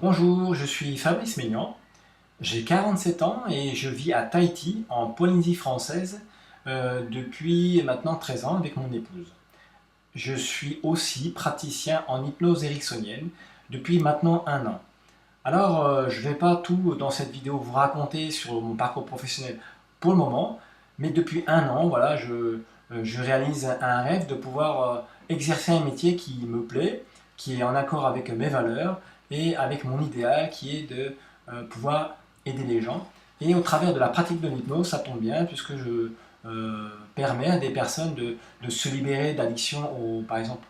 Bonjour, je suis Fabrice Maignan, j'ai 47 ans et je vis à Tahiti, en Polynésie française, depuis maintenant 13 ans avec mon épouse. Je suis aussi praticien en hypnose ericksonienne depuis maintenant un an. Alors, je ne vais pas tout dans cette vidéo vous raconter sur mon parcours professionnel pour le moment, mais depuis un an, voilà, je réalise un rêve de pouvoir exercer un métier qui me plaît, qui est en accord avec mes valeurs et avec mon idéal qui est de pouvoir aider les gens. Et au travers de la pratique de l'hypnose, ça tombe bien puisque je permets à des personnes de se libérer d'addictions, par exemple,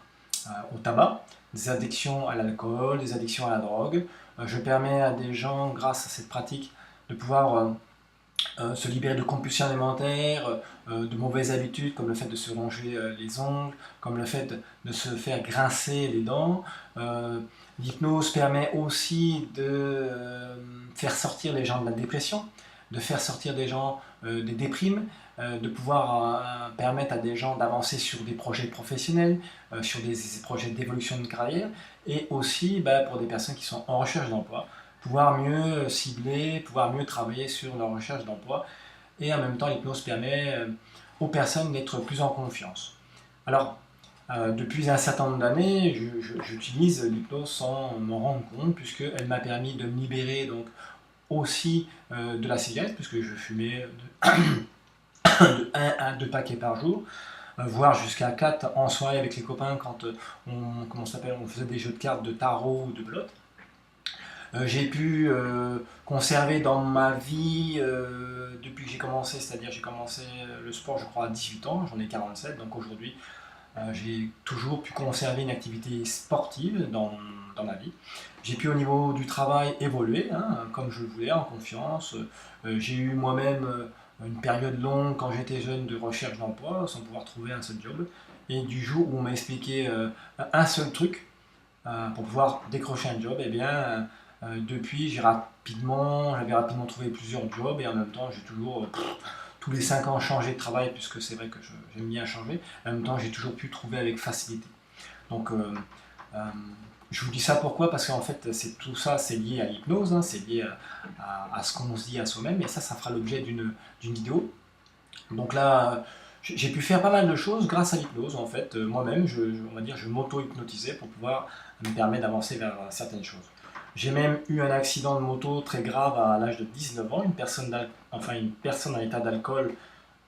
au tabac, des addictions à l'alcool, des addictions à la drogue. Je permets à des gens, grâce à cette pratique, de pouvoir se libérer de compulsions alimentaires, de mauvaises habitudes comme le fait de se ronger les ongles, comme le fait de se faire grincer les dents. L'hypnose permet aussi de faire sortir les gens de la dépression, de faire sortir des gens des déprimes, de pouvoir permettre à des gens d'avancer sur des projets professionnels, sur des projets d'évolution de carrière, et aussi pour des personnes qui sont en recherche d'emploi, pouvoir mieux cibler, pouvoir mieux travailler sur leur recherche d'emploi. Et en même temps, l'hypnose permet aux personnes d'être plus en confiance. Alors, depuis un certain nombre d'années, j'utilise l'hypnose sans m'en rendre compte, puisqu'elle m'a permis de me libérer donc, aussi de la cigarette, puisque je fumais de 1 à 2 paquets par jour, voire jusqu'à 4 en soirée avec les copains quand on faisait des jeux de cartes de tarot ou de belote. J'ai pu conserver dans ma vie depuis que j'ai commencé, c'est-à-dire j'ai commencé le sport je crois à 18 ans, j'en ai 47, donc aujourd'hui j'ai toujours pu conserver une activité sportive dans ma vie. J'ai pu au niveau du travail évoluer, hein, comme je le voulais, en confiance. J'ai eu moi-même une période longue quand j'étais jeune de recherche d'emploi sans pouvoir trouver un seul job. Et du jour où on m'a expliqué un seul truc pour pouvoir décrocher un job, et bien depuis j'avais rapidement trouvé plusieurs jobs et en même temps j'ai toujours tous les 5 ans changé de travail puisque c'est vrai que j'aime bien changer. En même temps j'ai toujours pu trouver avec facilité. Donc euh, je vous dis ça pourquoi? Parce qu'en fait tout ça c'est lié à l'hypnose, hein, c'est lié à ce qu'on se dit à soi-même et ça fera l'objet d'une vidéo. Donc là j'ai pu faire pas mal de choses grâce à l'hypnose en fait. Moi-même on va dire je m'auto-hypnotisais pour pouvoir me permettre d'avancer vers certaines choses. J'ai même eu un accident de moto très grave à l'âge de 19 ans, une personne en état d'alcool,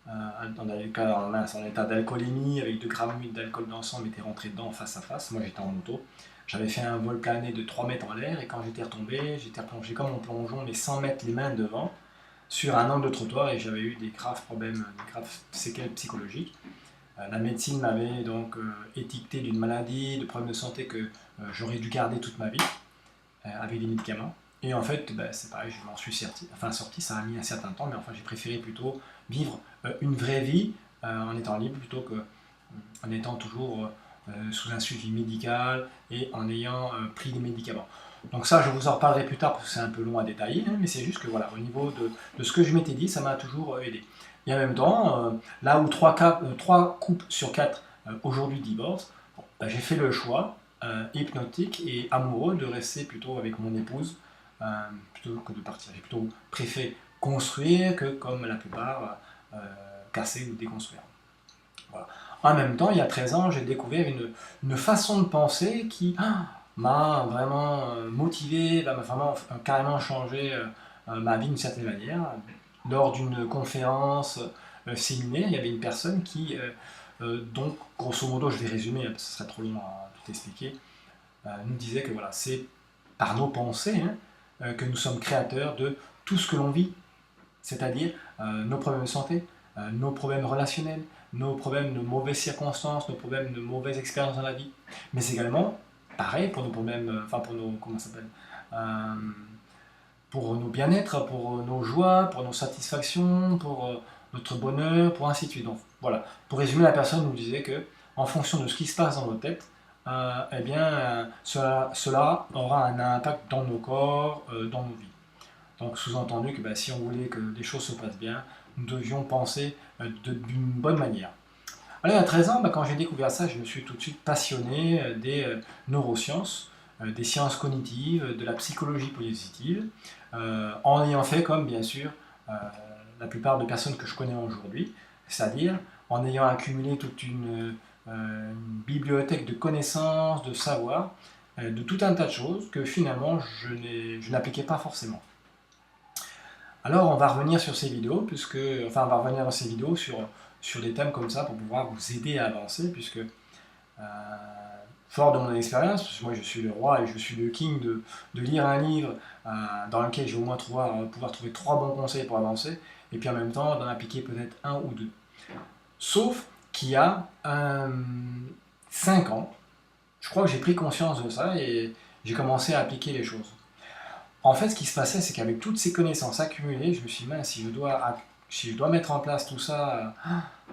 en état d'alcoolémie, avec 2 grammes d'alcool dans le sang, m'était rentré dedans face à face. Moi j'étais en moto. J'avais fait un vol plané de 3 mètres en l'air et quand j'étais replongé comme en plongeon, mais sans mettre les mains devant, sur un angle de trottoir et j'avais eu des graves problèmes, des graves séquelles psychologiques. La médecine m'avait donc étiqueté d'une maladie, de problèmes de santé que j'aurais dû garder toute ma vie avec des médicaments. Et en fait, c'est pareil, je m'en suis sorti, ça a mis un certain temps, mais enfin j'ai préféré plutôt vivre une vraie vie en étant libre plutôt qu'en étant toujours sous un suivi médical et en ayant pris des médicaments. Donc ça, je vous en reparlerai plus tard parce que c'est un peu long à détailler, hein, mais c'est juste que voilà, au niveau de ce que je m'étais dit, ça m'a toujours aidé. Et en même temps, là où 3 couples sur 4 aujourd'hui divorcent, bon, j'ai fait le choix hypnotique et amoureux de rester plutôt avec mon épouse plutôt que de partir. J'ai plutôt préféré construire que comme la plupart casser ou déconstruire. Voilà. En même temps, il y a 13 ans, j'ai découvert une façon de penser qui m'a vraiment motivé, m'a vraiment carrément changé ma vie d'une certaine manière. Lors d'une conférence séminaire, il y avait une personne qui, donc grosso modo, je vais résumer, parce que ce serait trop long à tout expliquer, nous disait que voilà, c'est par nos pensées que nous sommes créateurs de tout ce que l'on vit, c'est-à-dire nos problèmes de santé, nos problèmes relationnels, nos problèmes de mauvaises circonstances, nos problèmes de mauvaises expériences dans la vie, mais également, pareil, pour nos problèmes, pour nos, comment ça s'appelle, pour nos bien-être, pour nos joies, pour nos satisfactions, pour notre bonheur, pour ainsi de suite. Donc voilà, pour résumer, la personne nous disait que, en fonction de ce qui se passe dans nos têtes, eh bien, cela aura un impact dans nos corps, dans nos vies. Donc sous-entendu que si on voulait que les choses se passent bien, nous devions penser d'une bonne manière. Alors à 13 ans, quand j'ai découvert ça, je me suis tout de suite passionné des neurosciences. des sciences cognitives, de la psychologie positive, en ayant fait comme bien sûr la plupart de personnes que je connais aujourd'hui, c'est-à-dire en ayant accumulé toute une bibliothèque de connaissances, de savoirs, de tout un tas de choses que finalement je n'appliquais pas forcément. Alors on va revenir sur ces vidéos, on va revenir dans ces vidéos sur des thèmes comme ça pour pouvoir vous aider à avancer, puisque fort de mon expérience, parce que moi je suis le roi et je suis le king de lire un livre dans lequel je vais au moins pouvoir trouver 3 bons conseils pour avancer, et puis en même temps d'en appliquer peut-être un ou deux. Sauf qu'il y a 5 ans, je crois que j'ai pris conscience de ça et j'ai commencé à appliquer les choses. En fait, ce qui se passait, c'est qu'avec toutes ces connaissances accumulées, je me suis dit, mince, si je dois mettre en place tout ça,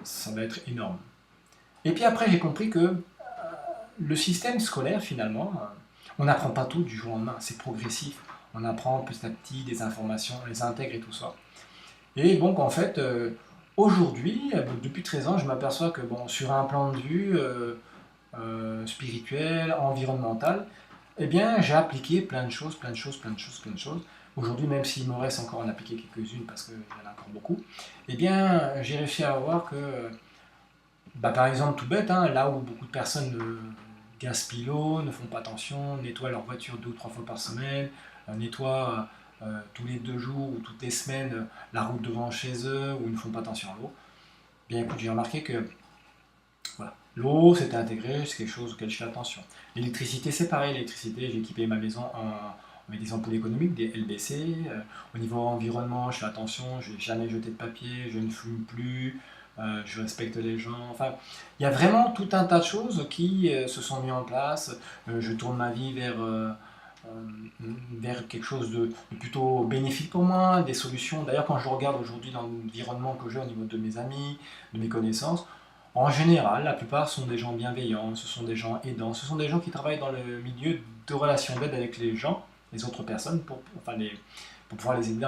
ça va être énorme. Et puis après, j'ai compris que le système scolaire, finalement, on n'apprend pas tout du jour au lendemain, c'est progressif. On apprend petit à petit des informations, on les intègre et tout ça. Et donc, en fait, aujourd'hui, depuis 13 ans, je m'aperçois que bon, sur un plan de vue spirituel, environnemental, eh bien, j'ai appliqué plein de choses, plein de choses, plein de choses, plein de choses. Aujourd'hui, même s'il me reste encore à en appliquer quelques-unes, parce qu'il y en a encore beaucoup, eh bien, j'ai réussi à voir que, par exemple, tout bête, hein, là où beaucoup de personnes gaspillent l'eau, ne font pas attention, nettoient leur voiture 2 ou 3 fois par semaine, nettoient tous les 2 jours ou toutes les semaines la route devant chez eux, ou ils ne font pas attention à l'eau, bien écoute, j'ai remarqué que voilà, l'eau c'était intégré, c'est quelque chose auquel je fais attention. L'électricité c'est pareil, l'électricité j'ai équipé ma maison avec des ampoules économiques, des LBC. Au niveau environnement, je fais attention, je n'ai jamais jeté de papier, je ne fume plus, je respecte les gens. Enfin, il y a vraiment tout un tas de choses qui se sont mis en place. Je tourne ma vie vers quelque chose de plutôt bénéfique pour moi, des solutions. D'ailleurs, quand je regarde aujourd'hui dans l'environnement que j'ai au niveau de mes amis, de mes connaissances, en général, la plupart sont des gens bienveillants, ce sont des gens aidants, ce sont des gens qui travaillent dans le milieu de relations d'aide avec les gens, les autres personnes, pour pouvoir les aider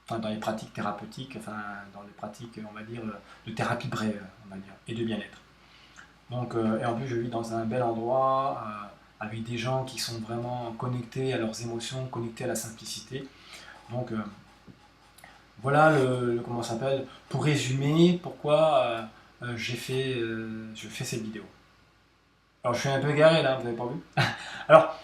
dans les pratiques thérapeutiques, dans les pratiques, on va dire, de thérapie brève, on va dire, et de bien-être. Donc, et en plus, je vis dans un bel endroit, avec des gens qui sont vraiment connectés à leurs émotions, connectés à la simplicité. Donc, voilà comment ça s'appelle, pour résumer, pourquoi je fais cette vidéo. Alors, je suis un peu garé là, vous n'avez pas vu? Alors,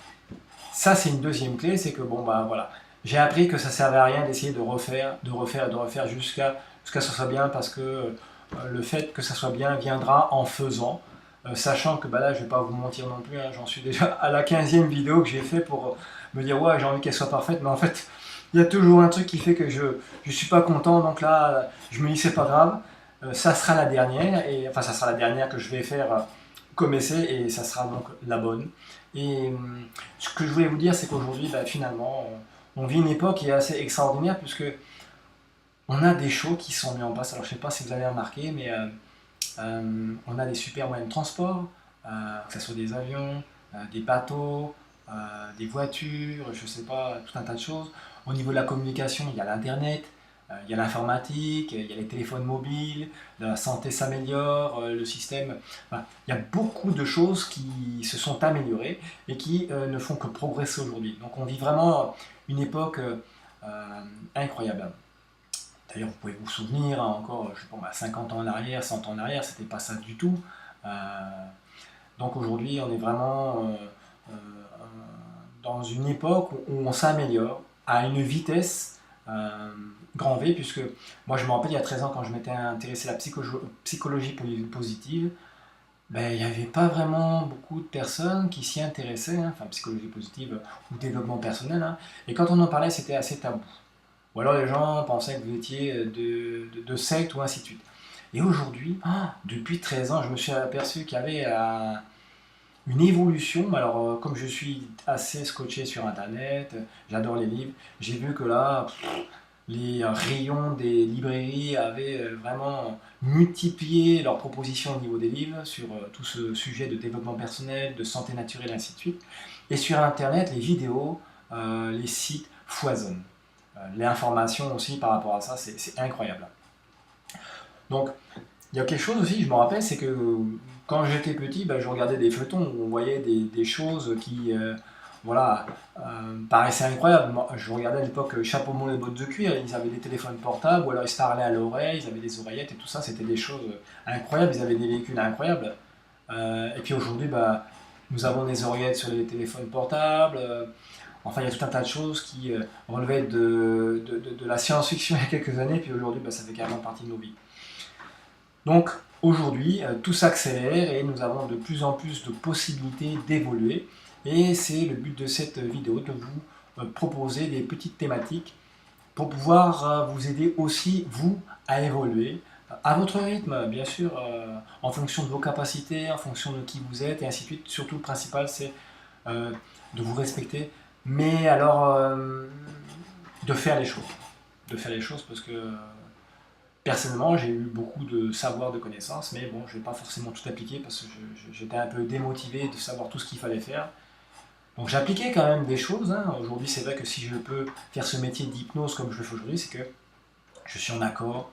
ça, c'est une deuxième clé, c'est que bon, bah voilà, j'ai appris que ça servait à rien d'essayer de refaire, de refaire, de refaire jusqu'à ce que ça soit bien, parce que le fait que ça soit bien viendra en faisant, sachant que bah là, je vais pas vous mentir non plus, hein, j'en suis déjà à la 15e vidéo que j'ai fait pour me dire ouais, j'ai envie qu'elle soit parfaite, mais en fait, il y a toujours un truc qui fait que je suis pas content, donc là, je me dis c'est pas grave, ça sera la dernière, et enfin ça sera la dernière que je vais faire comme essai, et ça sera donc la bonne. Et ce que je voulais vous dire, c'est qu'aujourd'hui, bah, finalement, on vit une époque qui est assez extraordinaire, puisque on a des choses qui sont mis en place. Alors je sais pas si vous avez remarqué, mais on a des super moyens de transport, que ce soit des avions, des bateaux, des voitures, je sais pas, tout un tas de choses. Au niveau de la communication, il y a l'internet, il y a l'informatique, il y a les téléphones mobiles, la santé s'améliore, le système. Voilà. Il y a beaucoup de choses qui se sont améliorées et qui ne font que progresser aujourd'hui. Donc on vit vraiment une époque incroyable. D'ailleurs, vous pouvez vous souvenir, hein, encore, je sais pas, 50 ans en arrière, 100 ans en arrière, c'était pas ça du tout. Donc aujourd'hui, on est vraiment euh, dans une époque où on s'améliore à une vitesse grand V, puisque moi je me rappelle il y a 13 ans quand je m'étais intéressé à la psychologie positive, ben, il n'y avait pas vraiment beaucoup de personnes qui s'y intéressaient, hein, enfin psychologie positive ou développement personnel, hein, et quand on en parlait c'était assez tabou. Ou alors les gens pensaient que vous étiez de secte ou ainsi de suite. Et aujourd'hui, depuis 13 ans, je me suis aperçu qu'il y avait une évolution. Alors, comme je suis assez scotché sur Internet, j'adore les livres, j'ai vu que là, les rayons des librairies avaient vraiment multiplié leurs propositions au niveau des livres sur tout ce sujet de développement personnel, de santé naturelle, ainsi de suite. Et sur Internet, les vidéos, les sites foisonnent. L'information aussi par rapport à ça, c'est incroyable. Donc, il y a quelque chose aussi, je me rappelle, c'est que quand j'étais petit, je regardais des feuilletons où on voyait des choses qui voilà, paraissait incroyable. Moi, je regardais à l'époque Chapeau melon et bottes de cuir, ils avaient des téléphones portables, ou alors ils se parlaient à l'oreille, ils avaient des oreillettes et tout ça, c'était des choses incroyables, ils avaient des véhicules incroyables. Et puis aujourd'hui, bah, nous avons des oreillettes sur les téléphones portables. Enfin, il y a tout un tas de choses qui relevaient de la science-fiction il y a quelques années, puis aujourd'hui, bah, ça fait carrément partie de nos vies. Donc aujourd'hui, tout s'accélère et nous avons de plus en plus de possibilités d'évoluer. Et c'est le but de cette vidéo, de vous proposer des petites thématiques pour pouvoir vous aider aussi, vous, à évoluer à votre rythme, bien sûr, en fonction de vos capacités, en fonction de qui vous êtes, et ainsi de suite. Surtout, le principal, c'est euh, de vous respecter, mais alors de faire les choses. De faire les choses parce que personnellement, j'ai eu beaucoup de savoir, de connaissances, mais bon, je ne vais pas forcément tout appliquer parce que j'étais un peu démotivé de savoir tout ce qu'il fallait faire. Donc j'appliquais quand même des choses, hein. Aujourd'hui, c'est vrai que si je peux faire ce métier d'hypnose comme je le fais aujourd'hui, c'est que je suis en accord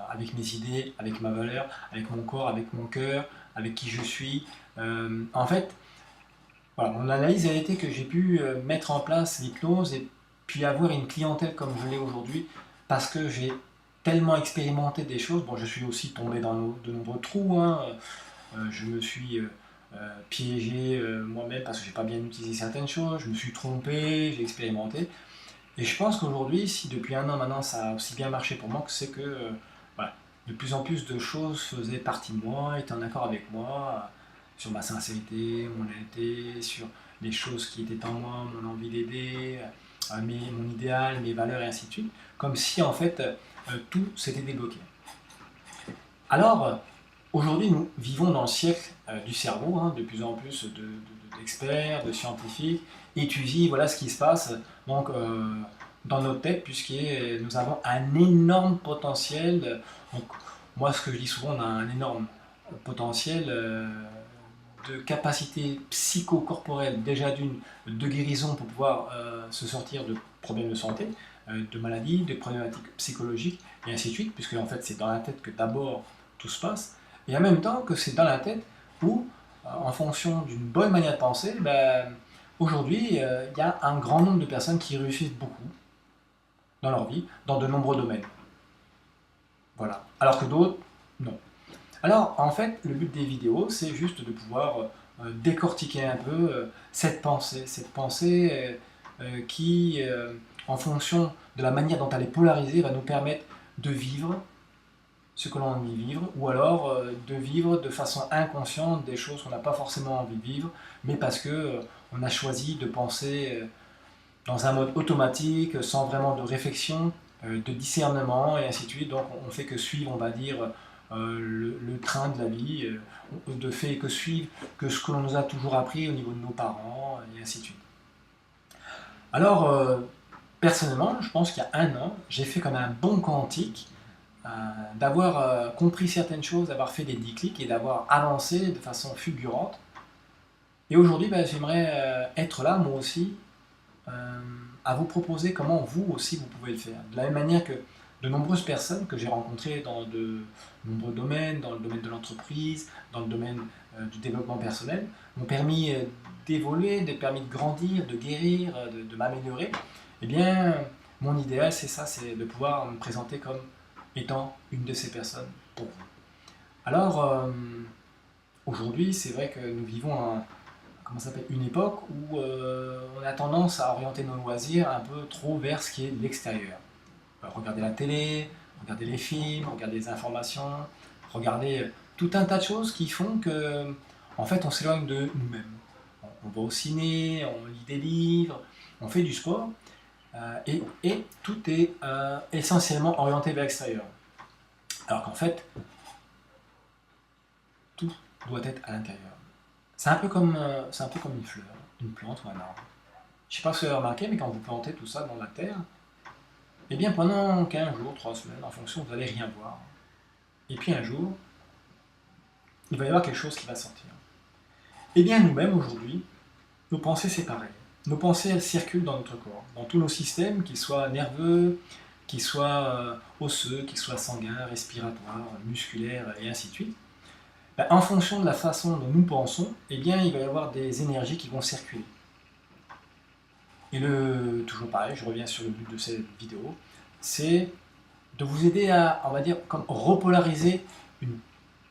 avec mes idées, avec ma valeur, avec mon corps, avec mon cœur, avec qui je suis. En fait, voilà, mon analyse a été que j'ai pu mettre en place l'hypnose et puis avoir une clientèle comme je l'ai aujourd'hui parce que j'ai tellement expérimenté des choses. Bon, je suis aussi tombé dans de nombreux trous, hein. Je me suis piégé moi-même parce que j'ai pas bien utilisé certaines choses. Je me suis trompé, j'ai expérimenté. Et je pense qu'aujourd'hui, si depuis un an maintenant ça a aussi bien marché pour moi, c'est que voilà, de plus en plus de choses faisaient partie de moi, étaient en accord avec moi, sur ma sincérité, mon honnêteté, sur les choses qui étaient en moi, mon envie d'aider, mon idéal, mes valeurs et ainsi de suite, comme si en fait tout s'était débloqué. Alors, aujourd'hui, nous vivons dans le siècle du cerveau, hein, de plus en plus d'experts, de scientifiques étudient voilà, ce qui se passe donc, dans notre tête, puisque nous avons un énorme potentiel. Donc, moi, ce que je dis souvent, on a un énorme potentiel de capacité psychocorporelle, déjà d'une, de guérison pour pouvoir se sortir de problèmes de santé, de maladies, de problématiques psychologiques, et ainsi de suite, puisque en fait, c'est dans la tête que d'abord tout se passe. Et en même temps que c'est dans la tête où, en fonction d'une bonne manière de penser, ben, aujourd'hui, il y a un grand nombre de personnes qui réussissent beaucoup dans leur vie, dans de nombreux domaines. Voilà. Alors que d'autres, non. Alors, en fait, le but des vidéos, c'est juste de pouvoir décortiquer un peu cette pensée qui, en fonction de la manière dont elle est polarisée, va nous permettre de vivre ce que l'on a envie de vivre, ou alors de vivre de façon inconsciente des choses qu'on n'a pas forcément envie de vivre, mais parce que on a choisi de penser dans un mode automatique, sans vraiment de réflexion, de discernement, et ainsi de suite. Donc on fait que suivre, on va dire, le train de la vie, de fait que suivre que ce que l'on nous a toujours appris au niveau de nos parents, et ainsi de suite. Alors, personnellement, je pense qu'il y a un an, j'ai fait comme un bond quantique, d'avoir compris certaines choses, d'avoir fait des déclics et d'avoir avancé de façon fulgurante. Et aujourd'hui, ben, j'aimerais être là, moi aussi, à vous proposer comment vous aussi vous pouvez le faire. De la même manière que de nombreuses personnes que j'ai rencontrées dans de nombreux domaines, dans le domaine de l'entreprise, dans le domaine du développement personnel, m'ont permis d'évoluer, m'ont permis de grandir, de guérir, de m'améliorer. Eh bien, mon idéal, c'est ça, c'est de pouvoir me présenter comme étant une de ces personnes pour vous. Alors, aujourd'hui, c'est vrai que nous vivons comment ça s'appelle, une époque où on a tendance à orienter nos loisirs un peu trop vers ce qui est l'extérieur. Regarder la télé, regarder les films, regarder les informations, regarder tout un tas de choses qui font que, en fait, on s'éloigne de nous-mêmes. On va au ciné, on lit des livres, on fait du sport, et tout est essentiellement orienté vers l'extérieur. Alors qu'en fait, tout doit être à l'intérieur. C'est un peu comme une fleur, une plante ou un arbre. Je ne sais pas si vous avez remarqué, mais quand vous plantez tout ça dans la terre, eh bien pendant 15 jours, 3 semaines, en fonction, vous n'allez rien voir. Et puis un jour, il va y avoir quelque chose qui va sortir. Eh bien nous-mêmes aujourd'hui, nos pensées c'est pareil. Nos pensées elles circulent dans notre corps, dans tous nos systèmes, qu'ils soient nerveux, qu'ils soient osseux, qu'ils soient sanguins, respiratoires, musculaires et ainsi de suite. Ben, en fonction de la façon dont nous pensons, eh bien, il va y avoir des énergies qui vont circuler. Et toujours pareil, je reviens sur le but de cette vidéo, c'est de vous aider à, on va dire, comme repolariser une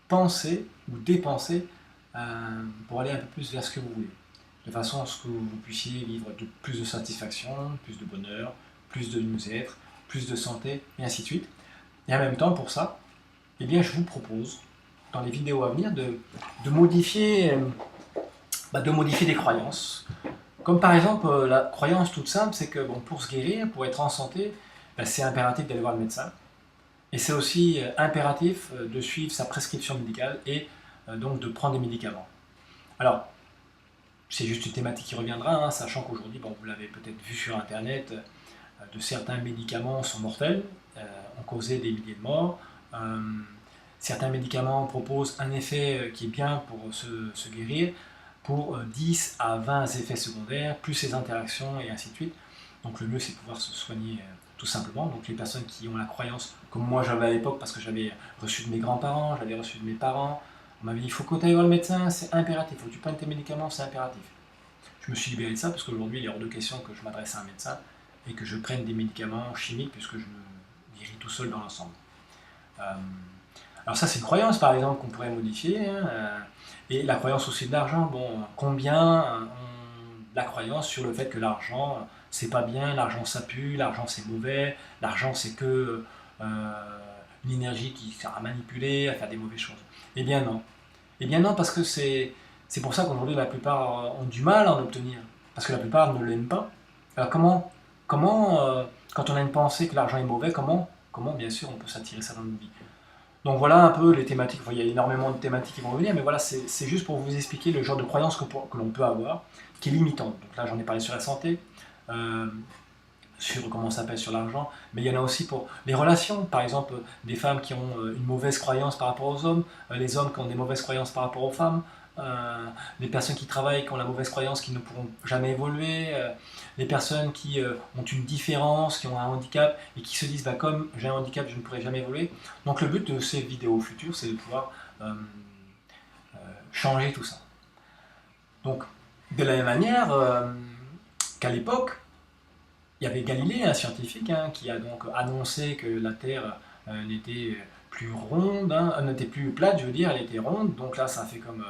pensée ou des pensées pour aller un peu plus vers ce que vous voulez. De façon à ce que vous puissiez vivre plus de satisfaction, plus de bonheur, plus de mieux-être, plus de santé, et ainsi de suite. Et en même temps, pour ça, eh bien, je vous propose, dans les vidéos à venir, de modifier, de modifier des croyances. Comme par exemple, la croyance toute simple, c'est que bon, pour se guérir, pour être en santé, c'est impératif d'aller voir le médecin. Et c'est aussi impératif de suivre sa prescription médicale et donc de prendre des médicaments. Alors, c'est juste une thématique qui reviendra, hein, sachant qu'aujourd'hui, bon, vous l'avez peut-être vu sur Internet, de certains médicaments sont mortels, ont causé des milliers de morts. Certains médicaments proposent un effet qui est bien pour se guérir, pour 10 à 20 effets secondaires, plus les interactions et ainsi de suite. Donc le mieux c'est de pouvoir se soigner tout simplement. Donc les personnes qui ont la croyance, comme moi j'avais à l'époque, parce que j'avais reçu de mes grands-parents, j'avais reçu de mes parents, on m'avait dit il faut que tu ailles voir le médecin, c'est impératif, il faut que tu prennes tes médicaments, c'est impératif. Je me suis libéré de ça parce qu'aujourd'hui il est hors de question que je m'adresse à un médecin et que je prenne des médicaments chimiques puisque je me guéris tout seul dans l'ensemble. Euh, alors ça c'est une croyance par exemple qu'on pourrait modifier, hein, et la croyance aussi de l'argent, bon, combien la croyance sur le fait que l'argent c'est pas bien, l'argent ça pue, l'argent c'est mauvais, l'argent c'est que une énergie qui sert à manipuler, à faire des mauvaises choses. Eh bien non. Eh bien non parce que c'est pour ça qu'aujourd'hui la plupart ont du mal à en obtenir, parce que la plupart ne l'aiment pas. Alors comment quand on a une pensée que l'argent est mauvais, comment bien sûr on peut s'attirer ça dans notre vie. Donc voilà un peu les thématiques, il y a énormément de thématiques qui vont revenir, mais voilà, c'est juste pour vous expliquer le genre de croyance que l'on peut avoir, qui est limitante. Donc là j'en ai parlé sur la santé, euh, sur comment ça s'appelle sur l'argent, mais il y en a aussi pour les relations, par exemple des femmes qui ont une mauvaise croyance par rapport aux hommes, les hommes qui ont des mauvaises croyances par rapport aux femmes, les personnes qui travaillent qui ont la mauvaise croyance qu'ils ne pourront jamais évoluer, les personnes qui ont une différence, qui ont un handicap et qui se disent bah, comme j'ai un handicap je ne pourrai jamais évoluer. Donc le but de ces vidéos futures c'est de pouvoir changer tout ça. Donc de la même manière qu'à l'époque, il y avait Galilée, un scientifique, hein, qui a donc annoncé que la Terre n'était plus ronde, hein, n'était plus plate, je veux dire, elle était ronde. Donc là, ça a fait comme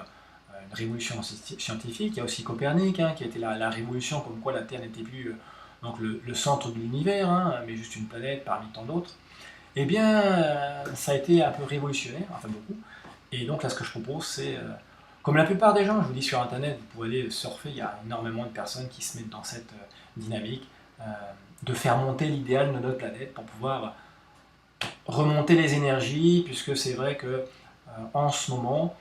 une révolution scientifique. Il y a aussi Copernic, hein, qui a été la révolution, comme quoi la Terre n'était plus donc le centre de l'univers, hein, mais juste une planète parmi tant d'autres. Eh bien, ça a été un peu révolutionnaire, enfin beaucoup. Et donc là, ce que je propose, c'est, comme la plupart des gens, je vous dis sur Internet, vous pouvez aller surfer, il y a énormément de personnes qui se mettent dans cette dynamique, euh, de faire monter l'idéal de notre planète pour pouvoir remonter les énergies, puisque c'est vrai que en ce moment,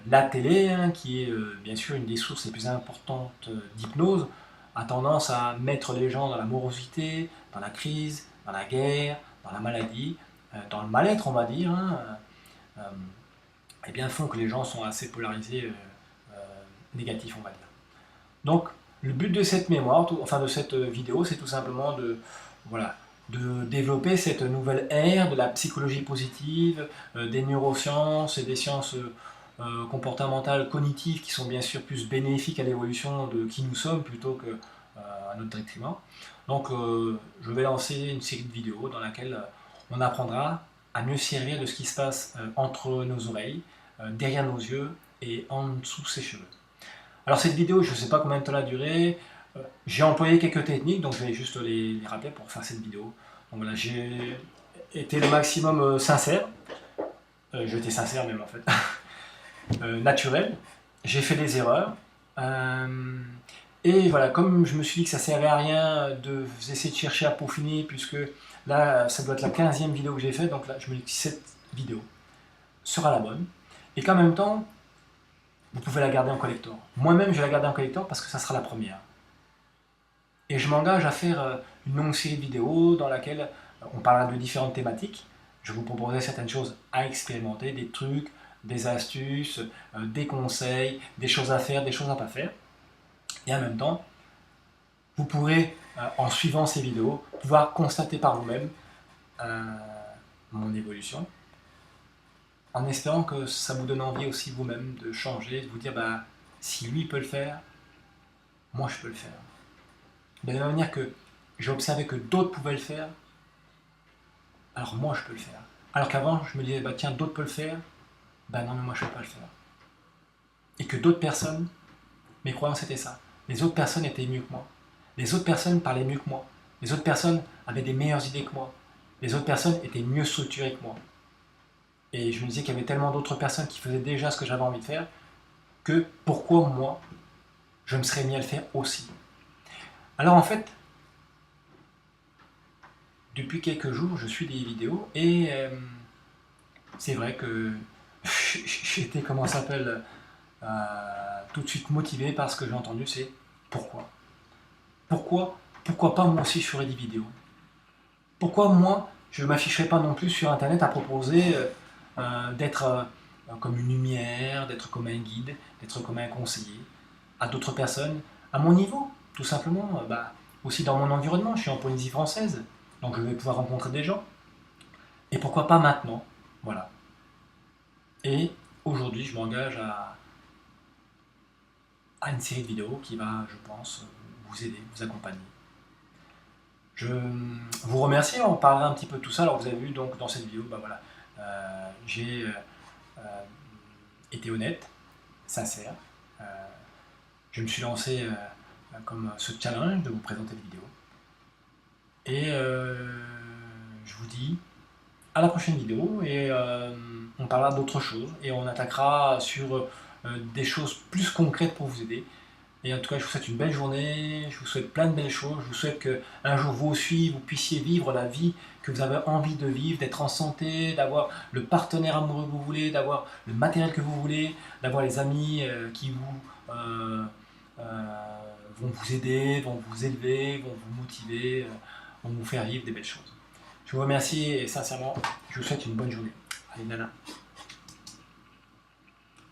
la télé, hein, qui est bien sûr une des sources les plus importantes d'hypnose, a tendance à mettre les gens dans la morosité, dans la crise, dans la guerre, dans la maladie, dans le mal-être, on va dire, hein, et bien font que les gens sont assez polarisés, négatifs, on va dire. Donc, le but de cette mémoire, enfin de cette vidéo, c'est tout simplement voilà, de développer cette nouvelle ère de la psychologie positive, des neurosciences et des sciences comportementales, cognitives, qui sont bien sûr plus bénéfiques à l'évolution de qui nous sommes plutôt que à notre détriment. Donc, je vais lancer une série de vidéos dans laquelle on apprendra à mieux servir de ce qui se passe entre nos oreilles, derrière nos yeux et en dessous de ses cheveux. Alors cette vidéo, je ne sais pas combien de temps elle a duré, j'ai employé quelques techniques, donc je vais juste les rappeler pour faire cette vidéo. Donc voilà, j'ai été le maximum sincère, j'étais sincère même en fait, naturel, j'ai fait des erreurs, et voilà, comme je me suis dit que ça ne servait à rien de essayer de chercher à peaufiner, puisque là, ça doit être la 15e vidéo que j'ai faite, donc là, je me dis que cette vidéo sera la bonne, et qu'en même temps, vous pouvez la garder en collector. Moi-même, je vais la garder en collector parce que ça sera la première. Et je m'engage à faire une longue série de vidéos dans laquelle on parlera de différentes thématiques. Je vous proposerai certaines choses à expérimenter, des trucs, des astuces, des conseils, des choses à faire, des choses à ne pas faire. Et en même temps, vous pourrez, en suivant ces vidéos, pouvoir constater par vous-même mon évolution, en espérant que ça vous donne envie aussi vous-même de changer, de vous dire bah, si lui peut le faire, moi je peux le faire. De la même manière que j'ai observé que d'autres pouvaient le faire, alors moi je peux le faire. Alors qu'avant je me disais, bah tiens, d'autres peuvent le faire, bah non mais moi je peux pas le faire. Et que d'autres personnes, mes croyances étaient ça. Les autres personnes étaient mieux que moi. Les autres personnes parlaient mieux que moi. Les autres personnes avaient des meilleures idées que moi. Les autres personnes étaient mieux structurées que moi. Et je me disais qu'il y avait tellement d'autres personnes qui faisaient déjà ce que j'avais envie de faire, que pourquoi moi, je me serais mis à le faire aussi. Alors en fait, depuis quelques jours, je suis des vidéos et c'est vrai que j'étais, comment ça s'appelle, tout de suite motivé par ce que j'ai entendu, c'est pourquoi. Pourquoi pas moi aussi je ferais des vidéos? Pourquoi moi je ne m'afficherais pas non plus sur internet à proposer d'être comme une lumière, d'être comme un guide, d'être comme un conseiller à d'autres personnes à mon niveau, tout simplement. Aussi dans mon environnement, je suis en Polynésie française, donc je vais pouvoir rencontrer des gens. Et pourquoi pas maintenant? Voilà. Et aujourd'hui, je m'engage à une série de vidéos qui va, je pense, vous aider, vous accompagner. Je vous remercie, on parlera un petit peu de tout ça. Alors vous avez vu donc dans cette vidéo, j'ai été honnête, sincère. Je me suis lancé comme ce challenge de vous présenter des vidéos. Et je vous dis à la prochaine vidéo et on parlera d'autres choses et on attaquera sur des choses plus concrètes pour vous aider. Et en tout cas, je vous souhaite une belle journée, je vous souhaite plein de belles choses, je vous souhaite qu'un jour vous aussi, vous puissiez vivre la vie que vous avez envie de vivre, d'être en santé, d'avoir le partenaire amoureux que vous voulez, d'avoir le matériel que vous voulez, d'avoir les amis qui vont vous aider, vont vous élever, vont vous motiver, vont vous faire vivre des belles choses. Je vous remercie et sincèrement, je vous souhaite une bonne journée. Allez, nana.